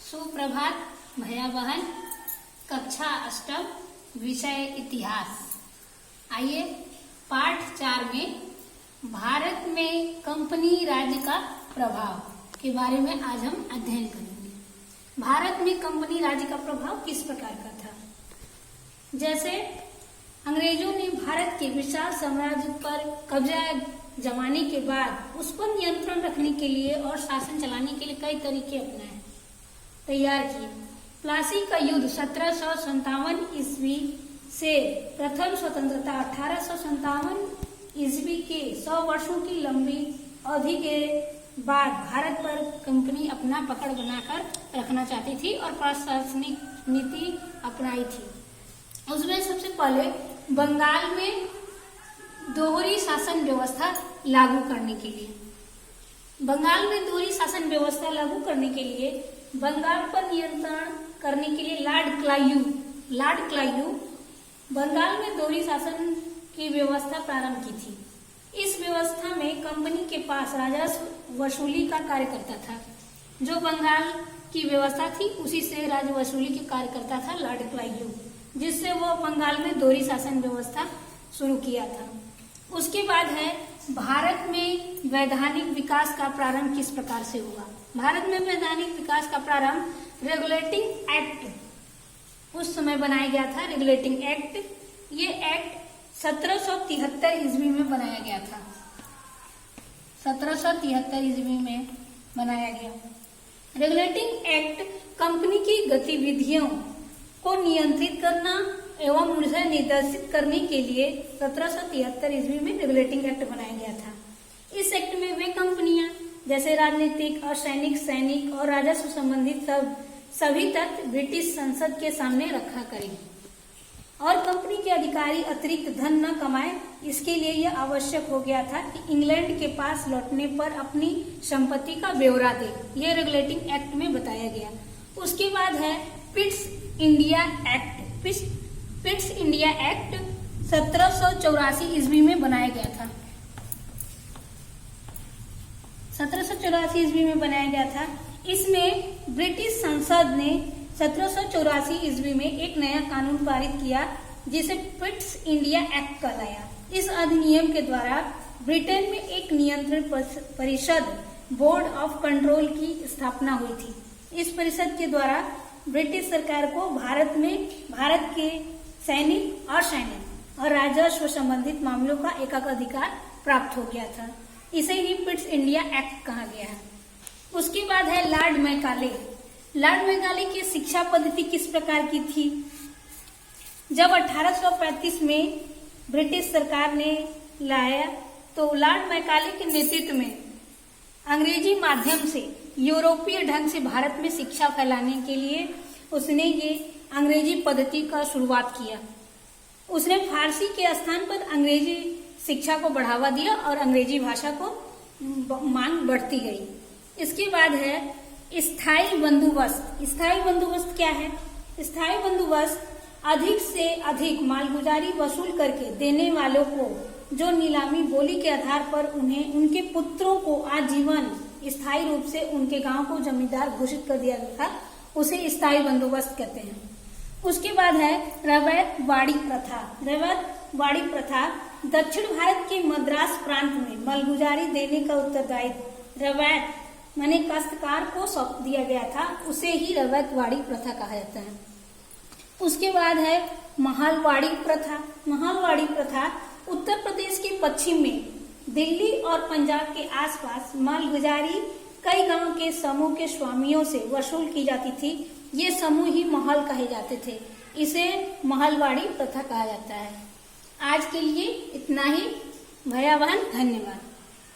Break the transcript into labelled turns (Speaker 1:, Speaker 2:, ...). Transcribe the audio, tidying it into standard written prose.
Speaker 1: सुप्रभात भैया बहन। कक्षा अष्टम विषय इतिहास। आइए पाठ 4 में भारत में कंपनी राज्य का प्रभाव के बारे में आज हम अध्ययन करेंगे। भारत में कंपनी राज्य का प्रभाव किस प्रकार का था। जैसे अंग्रेजों ने भारत के विशाल साम्राज्य पर कब्जा जमाने के बाद उस पर नियंत्रण रखने के लिए और शासन चलाने के लिए कई तरीके अपनाए, तैयार किए। प्लासी का युद्ध 1757 ईस्वी से प्रथम स्वतंत्रता 1857 ईस्वी के 100 वर्षों की लंबी अवधि के बाद भारत पर कंपनी अपना पकड़ बनाकर रखना चाहती थी और प्रशासनिक नीति अपनाई थी। उसमें सबसे पहले बंगाल में दोहरी शासन व्यवस्था लागू करने के लिए बंगाल पर नियंत्रण करने के लिए लॉर्ड क्लाइव बंगाल में दोहरी शासन की व्यवस्था प्रारंभ की थी। इस व्यवस्था में कंपनी के पास राजस्व वसूली का कार्य करता था। जो बंगाल की व्यवस्था थी उसी से राजस्व वसूली के कार्य करता था लॉर्ड क्लाइव, जिससे वो बंगाल में दोहरी शासन व्यवस्था शुरू किया था। उसके बाद है भारत में वैधानिक विकास का प्रारंभ किस प्रकार से हुआ। भारत में वैधानिक विकास का प्रारंभ रेगुलेटिंग एक्ट उस समय बनाया गया था। रेगुलेटिंग एक्ट, ये एक्ट 1773 ईस्वी में बनाया गया था। 1773 ईस्वी में बनाया गया। रेगुलेटिंग एक्ट कंपनी की गतिविधियों को नियंत्रित करना एवं उसे निर्देशित करने के लिए 1773 ईस्वी में रेगुलेटिंग एक्ट बनाया गया था। इस एक्ट में वे कंपनियां जैसे राजनीतिक और सैनिक और राजस्व संबंधित सभी तथ्य ब्रिटिश संसद के सामने रखा करेंगे और कंपनी के अधिकारी अतिरिक्त धन न कमाए। इसके लिए यह आवश्यक हो गया था कि इंग्लैंड के पास लौटने पर अपनी संपत्ति का ब्यौरा दे। यह रेगुलेटिंग एक्ट में बताया गया। उसके बाद है Pitt's India act. Pitt's India act 1784 ईस्वी में बनाया गया था। 1784 ईस्वी में बनाया गया था। इसमें ब्रिटिश संसद ने 1784 ईस्वी में एक नया कानून पारित किया जिसे पिट्स इंडिया एक्ट कहलाया। इस अधिनियम के द्वारा ब्रिटेन में एक नियंत्रण परिषद बोर्ड ऑफ कंट्रोल की स्थापना हुई थी। इस परिषद के द्वारा ब्रिटिश सरकार को भारत के सैनिक और राजस्व संबंधित मामलों का एकाधिकार प्राप्त हो गया था। इसे ही पिट्स इंडिया एक्ट कहा गया है। उसके बाद है लॉर्ड मैकाले। लॉर्ड मैकाले की शिक्षा पद्धति किस प्रकार की थी। जब 1835 में ब्रिटिश सरकार ने लाया तो लॉर्ड मैकाले के नेतृत्व में अंग्रेजी माध्यम से यूरोपीय ढंग से भारत में शिक्षा फैलाने के लिए उसने ये अंग्रेजी पद्धति का शुरुआत किया। उसने फारसी के स्थान पर अंग्रेजी शिक्षा को बढ़ावा दिया और अंग्रेजी भाषा को मांग बढ़ती गई। इसके बाद है स्थायी बंदोबस्त। स्थायी बंदोबस्त क्या है। स्थायी बंदोबस्त अधिक से अधिक मालगुजारी वसूल करके देने वालों को जो नीलामी बोली के आधार पर उन्हें उनके पुत्रों को आजीवन स्थायी रूप से उनके गांव को जमींदार घोषित कर दिया गया था, उसे स्थायी बंदोबस्त कहते हैं। उसके बाद है रवैत वाड़ी प्रथा। रवैत वाड़ी प्रथा दक्षिण भारत के मद्रास प्रांत में मालगुजारी देने का उत्तरदायित्व रवैत माने काश्तकार को सौंप दिया गया था। उसे ही रवैत वाड़ी प्रथा कहा जाता है। उसके बाद है महालवाड़ी प्रथा। महालवाड़ी प्रथा उत्तर प्रदेश के पश्चिम में दिल्ली और पंजाब के आसपास मालगुजारी कई गांव के समूह के स्वामियों से वसूल की जाती थी। ये समूह ही महल कहे जाते थे। इसे महलवाड़ी प्रथा कहा जाता है। आज के लिए इतना ही। भैया बहन, धन्यवाद।